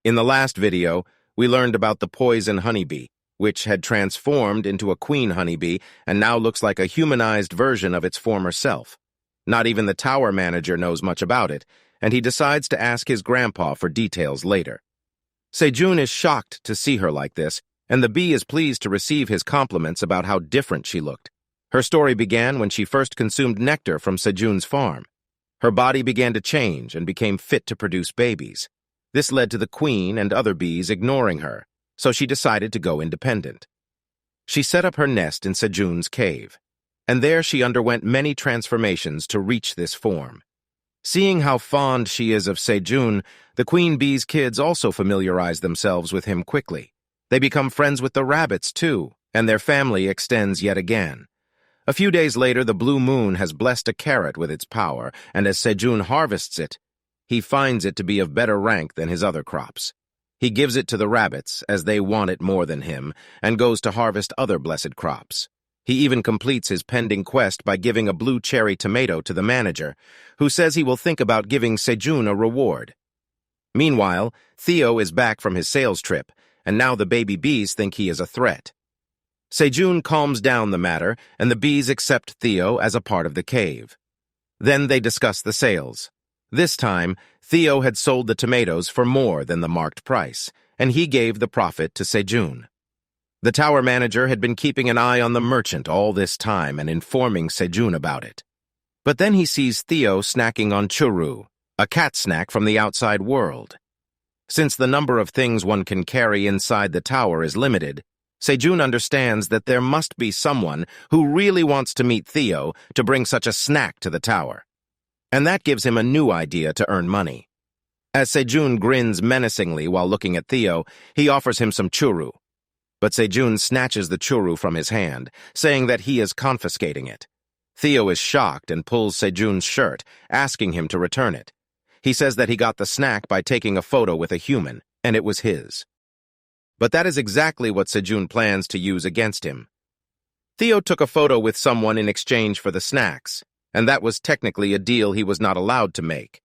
In the last video, we learned about the poison honeybee, which had transformed into a queen honeybee and now looks like a humanized version of its former self. Not even the tower manager knows much about it, and he decides to ask his grandpa for details later. Sejun is shocked to see her like this, and the bee is pleased to receive his compliments about how different she looked. Her story began when she first consumed nectar from Sejun's farm. Her body began to change and became fit to produce babies. This led to the queen and other bees ignoring her, so she decided to go independent. She set up her nest in Sejun's cave, and there she underwent many transformations to reach this form. Seeing how fond she is of Sejun, the queen bee's kids also familiarize themselves with him quickly. They become friends with the rabbits, too, and their family extends yet again. A few days later, the blue moon has blessed a carrot with its power, and as Sejun harvests it, he finds it to be of better rank than his other crops. He gives it to the rabbits, as they want it more than him, and goes to harvest other blessed crops. He even completes his pending quest by giving a blue cherry tomato to the manager, who says he will think about giving Sejun a reward. Meanwhile, Theo is back from his sales trip, and now the baby bees think he is a threat. Sejun calms down the matter, and the bees accept Theo as a part of the cave. Then they discuss the sales. This time, Theo had sold the tomatoes for more than the marked price, and he gave the profit to Sejun. The tower manager had been keeping an eye on the merchant all this time and informing Sejun about it. But then he sees Theo snacking on churu, a cat snack from the outside world. Since the number of things one can carry inside the tower is limited, Sejun understands that there must be someone who really wants to meet Theo to bring such a snack to the tower. And that gives him a new idea to earn money. As Sejun grins menacingly while looking at Theo, he offers him some churu. But Sejun snatches the churu from his hand, saying that he is confiscating it. Theo is shocked and pulls Sejun's shirt, asking him to return it. He says that he got the snack by taking a photo with a human, and it was his. But that is exactly what Sejun plans to use against him. Theo took a photo with someone in exchange for the snacks, and that was technically a deal he was not allowed to make.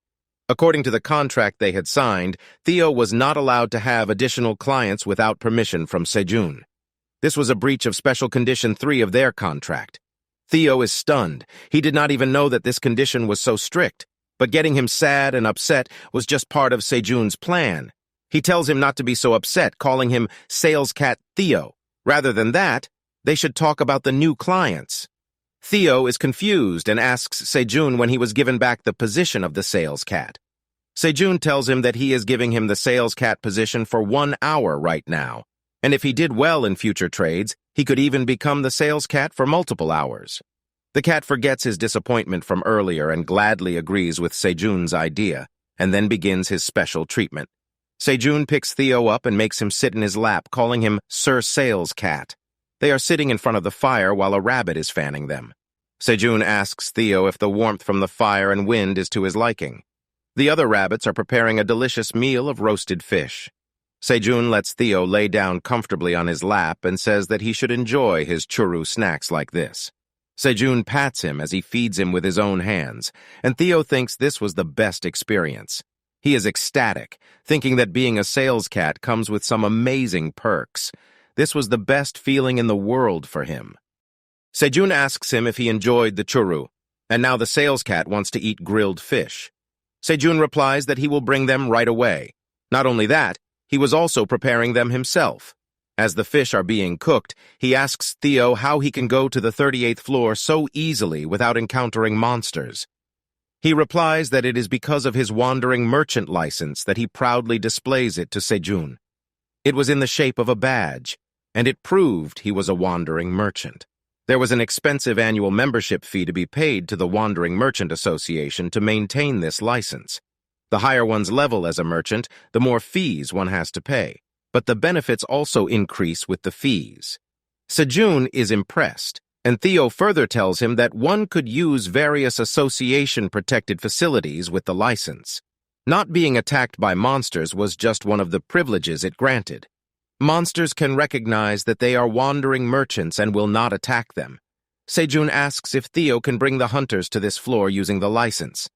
According to the contract they had signed, Theo was not allowed to have additional clients without permission from Sejun. This was a breach of Special Condition 3 of their contract. Theo is stunned. He did not even know that this condition was so strict, but getting him sad and upset was just part of Sejun's plan. He tells him not to be so upset, calling him Sales Cat Theo. Rather than that, they should talk about the new clients. Theo is confused and asks Sejun when he was given back the position of the sales cat. Sejun tells him that he is giving him the sales cat position for 1 hour right now, and if he did well in future trades, he could even become the sales cat for multiple hours. The cat forgets his disappointment from earlier and gladly agrees with Sejun's idea, and then begins his special treatment. Sejun picks Theo up and makes him sit in his lap, calling him Sir Sales Cat. They are sitting in front of the fire while a rabbit is fanning them. Sejun asks Theo if the warmth from the fire and wind is to his liking. The other rabbits are preparing a delicious meal of roasted fish. Sejun lets Theo lay down comfortably on his lap and says that he should enjoy his churu snacks like this. Sejun pats him as he feeds him with his own hands, and Theo thinks this was the best experience. He is ecstatic, thinking that being a sales cat comes with some amazing perks. This was the best feeling in the world for him. Sejun asks him if he enjoyed the churu, and now the sales cat wants to eat grilled fish. Sejun replies that he will bring them right away. Not only that, he was also preparing them himself. As the fish are being cooked, he asks Theo how he can go to the 38th floor so easily without encountering monsters. He replies that it is because of his wandering merchant license that he proudly displays it to Sejun. It was in the shape of a badge, and it proved he was a wandering merchant. There was an expensive annual membership fee to be paid to the Wandering Merchant Association to maintain this license. The higher one's level as a merchant, the more fees one has to pay, but the benefits also increase with the fees. Sejun is impressed, and Theo further tells him that one could use various association-protected facilities with the license. Not being attacked by monsters was just one of the privileges it granted. Monsters can recognize that they are wandering merchants and will not attack them. Sejun asks if Theo can bring the hunters to this floor using the license,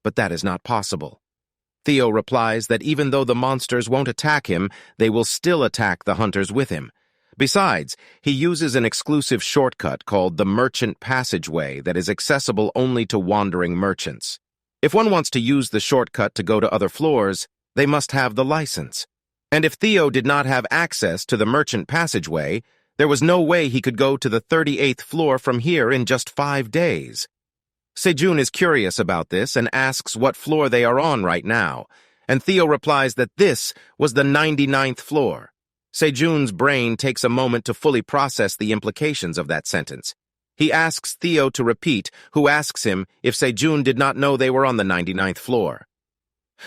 but that is not possible. Theo replies that even though the monsters won't attack him, they will still attack the hunters with him. Besides, he uses an exclusive shortcut called the Merchant Passageway that is accessible only to wandering merchants. If one wants to use the shortcut to go to other floors, they must have the license. And if Theo did not have access to the Merchant Passageway, there was no way he could go to the 38th floor from here in just 5 days. Sejun is curious about this and asks what floor they are on right now, and Theo replies that this was the 99th floor. Sejun's brain takes a moment to fully process the implications of that sentence. He asks Theo to repeat, who asks him if Sejun did not know they were on the 99th floor.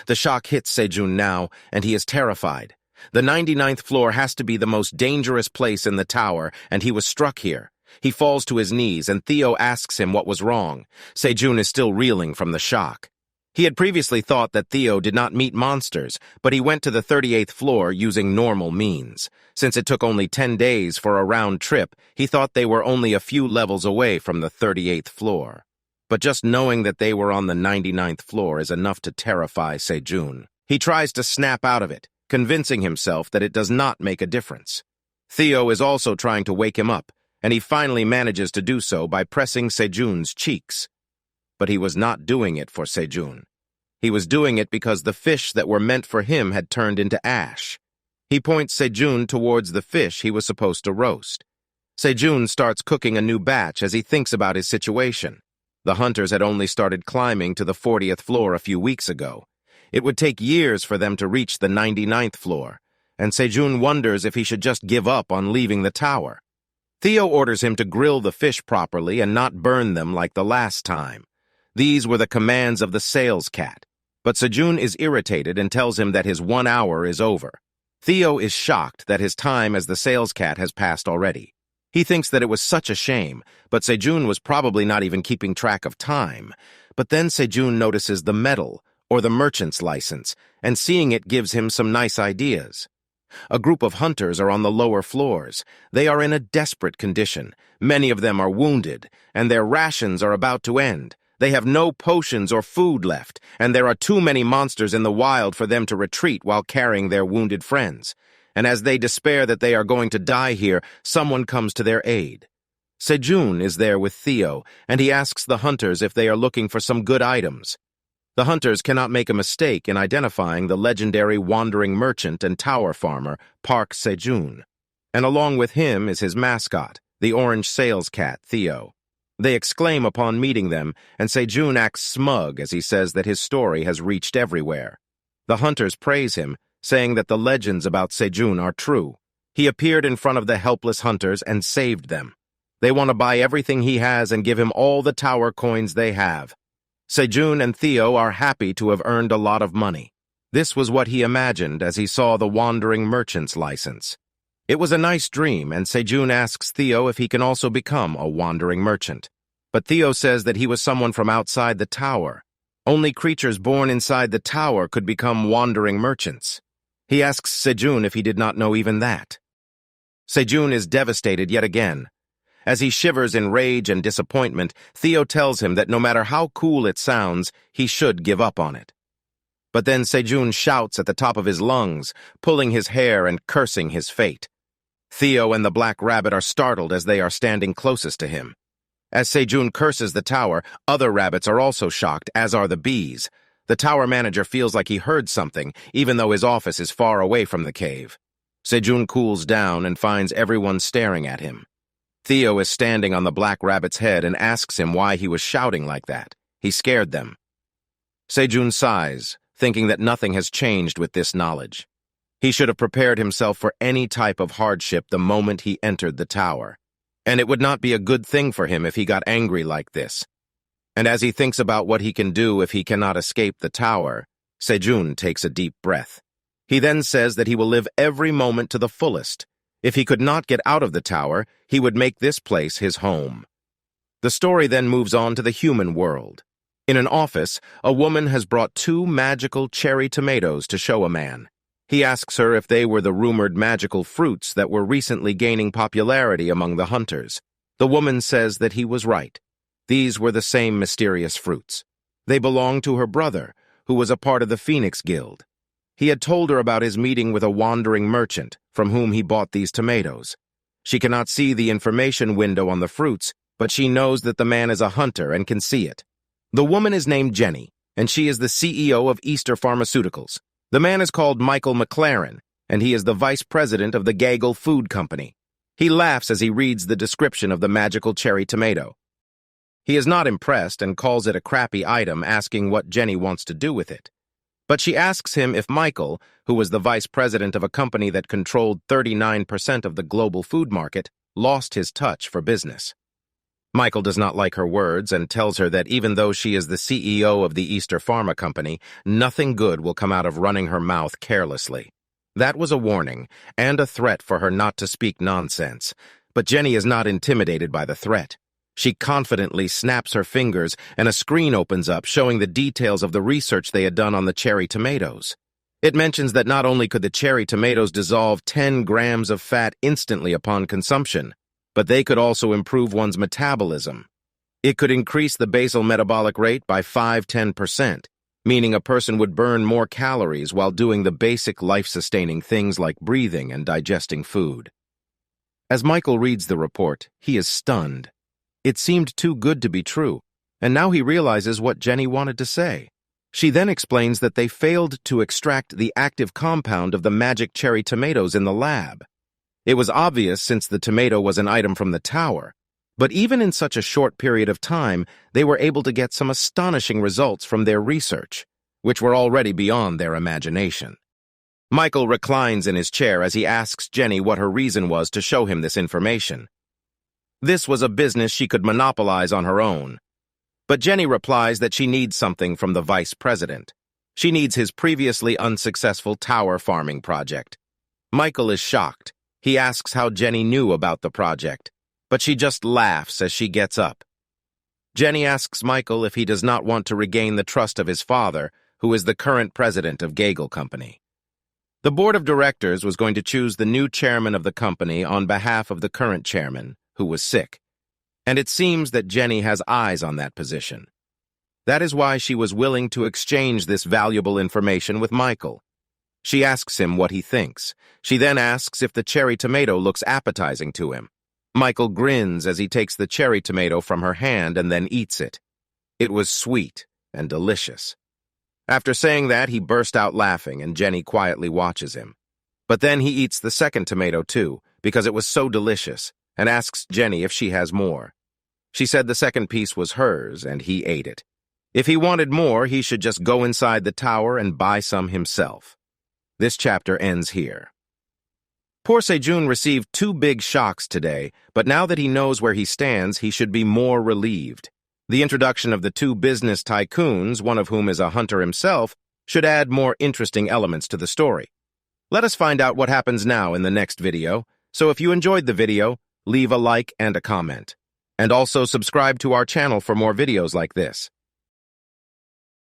The shock hits Sejun now, and he is terrified. The 99th floor has to be the most dangerous place in the tower, and he was struck here. He falls to his knees, and Theo asks him what was wrong. Sejun is still reeling from the shock. He had previously thought that Theo did not meet monsters, but he went to the 38th floor using normal means. Since it took only 10 days for a round trip, he thought they were only a few levels away from the 38th floor. But just knowing that they were on the 99th floor is enough to terrify Sejun. He tries to snap out of it, convincing himself that it does not make a difference. Theo is also trying to wake him up, and he finally manages to do so by pressing Sejun's cheeks. But he was not doing it for Sejun. He was doing it because the fish that were meant for him had turned into ash. He points Sejun towards the fish he was supposed to roast. Sejun starts cooking a new batch as he thinks about his situation. The hunters had only started climbing to the 40th floor a few weeks ago. It would take years for them to reach the 99th floor, and Sejun wonders if he should just give up on leaving the tower. Theo orders him to grill the fish properly and not burn them like the last time. These were the commands of the sales cat, but Sejun is irritated and tells him that his 1 hour is over. Theo is shocked that his time as the sales cat has passed already. He thinks that it was such a shame, but Sejun was probably not even keeping track of time. But then Sejun notices the medal, or the merchant's license, and seeing it gives him some nice ideas. A group of hunters are on the lower floors. They are in a desperate condition. Many of them are wounded, and their rations are about to end. They have no potions or food left, and there are too many monsters in the wild for them to retreat while carrying their wounded friends. And as they despair that they are going to die here, someone comes to their aid. Sejun is there with Theo, and he asks the hunters if they are looking for some good items. The hunters cannot make a mistake in identifying the legendary wandering merchant and tower farmer, Park Sejun. And along with him is his mascot, the orange sales cat, Theo. They exclaim upon meeting them, and Sejun acts smug as he says that his story has reached everywhere. The hunters praise him, saying that the legends about Sejun are true. He appeared in front of the helpless hunters and saved them. They want to buy everything he has and give him all the tower coins they have. Sejun and Theo are happy to have earned a lot of money. This was what he imagined as he saw the wandering merchant's license. It was a nice dream, and Sejun asks Theo if he can also become a wandering merchant. But Theo says that he was someone from outside the tower. Only creatures born inside the tower could become wandering merchants. He asks Sejun if he did not know even that. Sejun is devastated yet again. As he shivers in rage and disappointment, Theo tells him that no matter how cool it sounds, he should give up on it. But then Sejun shouts at the top of his lungs, pulling his hair and cursing his fate. Theo and the Black Rabbit are startled as they are standing closest to him. As Sejun curses the tower, other rabbits are also shocked, as are the bees. The tower manager feels like he heard something, even though his office is far away from the cave. Sejun cools down and finds everyone staring at him. Theo is standing on the Black Rabbit's head and asks him why he was shouting like that. He scared them. Sejun sighs, thinking that nothing has changed with this knowledge. He should have prepared himself for any type of hardship the moment he entered the tower. And it would not be a good thing for him if he got angry like this. And as he thinks about what he can do if he cannot escape the tower, Sejun takes a deep breath. He then says that he will live every moment to the fullest. If he could not get out of the tower, he would make this place his home. The story then moves on to the human world. In an office, a woman has brought 2 magical cherry tomatoes to show a man. He asks her if they were the rumored magical fruits that were recently gaining popularity among the hunters. The woman says that he was right. These were the same mysterious fruits. They belonged to her brother, who was a part of the Phoenix Guild. He had told her about his meeting with a wandering merchant from whom he bought these tomatoes. She cannot see the information window on the fruits, but she knows that the man is a hunter and can see it. The woman is named Jenny, and she is the CEO of Easter Pharmaceuticals. The man is called Michael McLaren, and he is the vice president of the Gaggle Food Company. He laughs as he reads the description of the magical cherry tomato. He is not impressed and calls it a crappy item, asking what Jenny wants to do with it. But she asks him if Michael, who was the vice president of a company that controlled 39% of the global food market, lost his touch for business. Michael does not like her words and tells her that even though she is the CEO of the Easter Pharma Company, nothing good will come out of running her mouth carelessly. That was a warning and a threat for her not to speak nonsense. But Jenny is not intimidated by the threat. She confidently snaps her fingers, and a screen opens up showing the details of the research they had done on the cherry tomatoes. It mentions that not only could the cherry tomatoes dissolve 10 grams of fat instantly upon consumption, but they could also improve one's metabolism. It could increase the basal metabolic rate by 5–10%, meaning a person would burn more calories while doing the basic life-sustaining things like breathing and digesting food. As Michael reads the report, he is stunned. It seemed too good to be true, and now he realizes what Jenny wanted to say. She then explains that they failed to extract the active compound of the magic cherry tomatoes in the lab. It was obvious since the tomato was an item from the tower, but even in such a short period of time, they were able to get some astonishing results from their research, which were already beyond their imagination. Michael reclines in his chair as he asks Jenny what her reason was to show him this information. This was a business she could monopolize on her own. But Jenny replies that she needs something from the vice president. She needs his previously unsuccessful tower farming project. Michael is shocked. He asks how Jenny knew about the project, but she just laughs as she gets up. Jenny asks Michael if he does not want to regain the trust of his father, who is the current president of Gaggle Company. The board of directors was going to choose the new chairman of the company on behalf of the current chairman, who was sick, and it seems that Jenny has eyes on that position. That is why she was willing to exchange this valuable information with Michael. She asks him what he thinks. She then asks if the cherry tomato looks appetizing to him. Michael grins as he takes the cherry tomato from her hand and then eats it. It was sweet and delicious. After saying that, he burst out laughing, and Jenny quietly watches him. But then he eats the second tomato too, because it was so delicious, and asks Jenny if she has more. She said the second piece was hers, and he ate it. If he wanted more, he should just go inside the tower and buy some himself. This chapter ends here. Poor Sejun received 2 big shocks today, but now that he knows where he stands, he should be more relieved. The introduction of the 2 business tycoons, one of whom is a hunter himself, should add more interesting elements to the story. Let us find out what happens now in the next video, so if you enjoyed the video, leave a like and a comment. And also subscribe to our channel for more videos like this.